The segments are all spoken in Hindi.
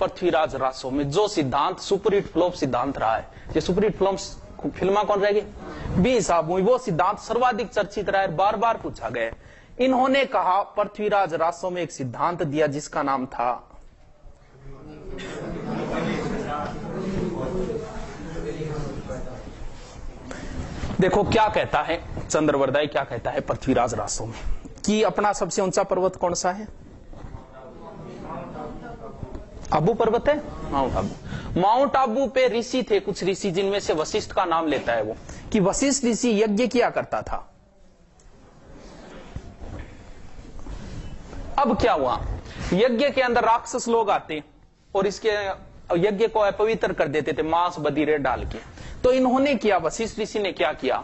पृथ्वीराज रासो में जो सिद्धांत सुपरहिट फ्लॉप सिद्धांत रहा है, ये सुपरहिट फ्लॉप फिल्मा कौन रहेगी? बी साहब। वो सिद्धांत सर्वाधिक चर्चित रहा है, बार बार पूछा गया। इन्होंने कहा पृथ्वीराज रासो में एक सिद्धांत दिया जिसका नाम था देखो क्या कहता है चंद्रवरदाई, क्या कहता है पृथ्वीराज रासो में कि अपना सबसे ऊंचा पर्वत कौन सा है? आबू पर्वत है, माउंट आबू। माउंट आबू पे ऋषि थे, कुछ ऋषि, जिनमें से वशिष्ठ का नाम लेता है वो, कि वशिष्ठ ऋषि यज्ञ किया करता था। अब क्या हुआ, यज्ञ के अंदर राक्षस लोग आते और इसके यज्ञ को अपवित्र कर देते थे मांस बदीरे डाल के। तो इन्होंने किया, वशिष्ठ ऋषि ने क्या किया,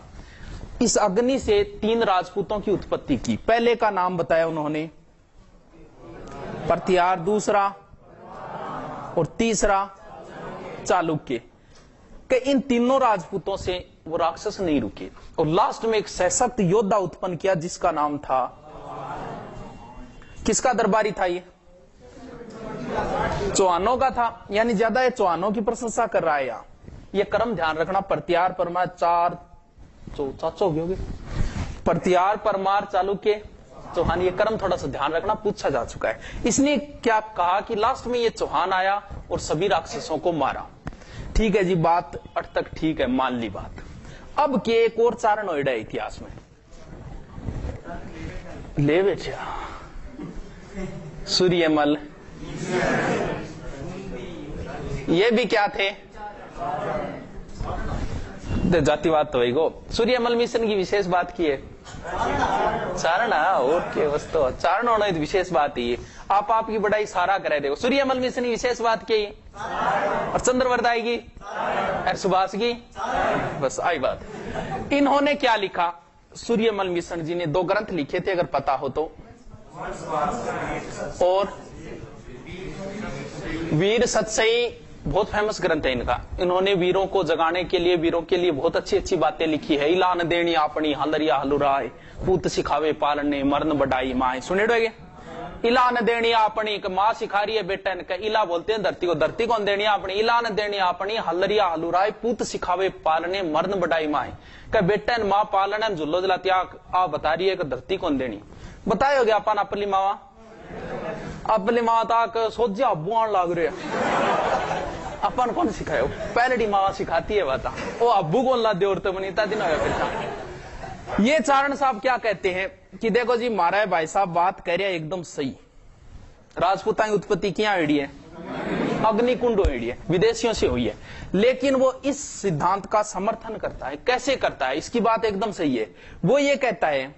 इस अग्नि से 3 राजपूतों की उत्पत्ति की। पहले का नाम बताया उन्होंने प्रत्यार, दूसरा और तीसरा चालुक्य। कि इन तीनों राजपूतों से वो राक्षस नहीं रुके और लास्ट में एक सशक्त योद्धा उत्पन्न किया जिसका नाम था, किसका दरबारी था ये? चौहानों का था। यानी ज्यादा ये चौहानों की प्रशंसा कर रहा है यहाँ। ये क्रम ध्यान रखना, प्रत्यार परमार प्रत्यार परमार चालुक्य चौहान, ये क्रम थोड़ा सा ध्यान रखना, पूछा जा चुका है। इसने क्या कहा कि लास्ट में ये चौहान आया और सभी राक्षसों को मारा। ठीक है जी, बात अट तक ठीक है, मान ली बात। अब के एक और चारण ओइडा इतिहास में ले बेचा सूर्यमल, ये भी क्या थे? जातिवाद तो गो। सूर्यमल मिशन की विशेष बात की है चारण, ओके वस्तु चारण होना विशेष बात ही है। आप आपकी बड़ाई सारा करे देखो, सूर्यमल मिशन की विशेष बात की और चंद्रवरदाई की और सुभाष की, बस आई बात। इन्होंने क्या लिखा, सूर्यमल मिशन जी ने 2 ग्रंथ लिखे थे अगर पता हो तो, और वीर सत्सई बहुत फेमस ग्रंथ है इनका। इन्होंने वीरों को जगाने के लिए, वीरों के लिए बहुत अच्छी अच्छी बातें लिखी है। इलान देनी अपनी हलरिया हलुराय, पूत सिखावे पालने मरण बढ़ाई माए। सुने डोगे, इलान देनी अपनी माँ सिखा रही है बेटा इनका, इला बोलते हैं धरती को, धरती कौन देनी अपनी, इलान देनी अपनी हलरिया हलुराय, पूत सिखावे पालने मरण बढ़ाई माए। का बेटा माँ पालने झुल्लो जलाती आ बता रही है कि धरती कौन देनी। बताए हो गया अपन अपनी मावा, अपनी माँ तक सोचा अबू आन लाग रहे अपन कौन सिखाए? पहले माँ सिखाती है बता, वो अब्बू कौन ला दे और तो बनीता दिन फिर। ये चारण साहब क्या कहते हैं कि देखो जी मारा है भाई साहब, बात कह रहे हैं एकदम सही। राजपूता की उत्पत्ति क्या हुई है? अग्निकुंड हुई है, विदेशियों से हुई है। लेकिन वो इस सिद्धांत का समर्थन करता है। कैसे करता है? इसकी बात एकदम सही है। वो ये कहता है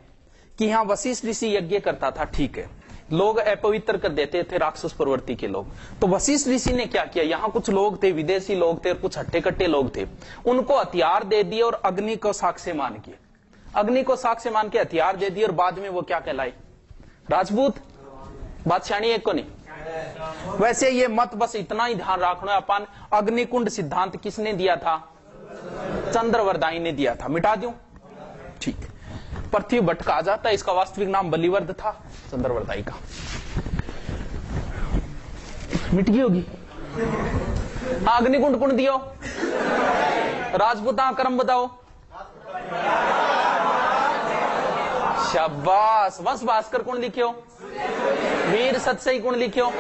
कि यहाँ वशिष्ठ ऋषि यज्ञ करता था, ठीक है, लोग अपवित्र कर देते थे राक्षस प्रवृत्ति के लोग। तो वशिष्ठ ऋषि ने क्या किया, यहाँ कुछ लोग थे, विदेशी लोग थे और कुछ हट्टे कट्टे लोग थे, उनको हथियार दे दिए और अग्नि को साक्ष्य मान के, अग्नि को साक्ष्य मान के हथियार दे दिए और बाद में वो क्या कहलाई? राजपूत। बादशाही एक को नहीं। वैसे ये मत बस इतना ही ध्यान रखना, अपन अग्निकुंड सिद्धांत किसने दिया था? चंद्रवरदाई ने दिया था। मिटा दूं? ठीक। पृथ्वी भट्ट कहा जाता है, इसका वास्तविक नाम बलिवर्द था, चंद्रवरदाई का। मिट गई होगी। हाँ, अग्निकुंड कुंड दियो, राजपूता क्रम बताओ। शाबाश। वंश भास्कर कुंड लिखियो, वीर सत्सई कुंड लिखियो।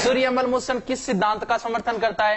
सूर्यमल मिशन किस सिद्धांत का समर्थन करता है?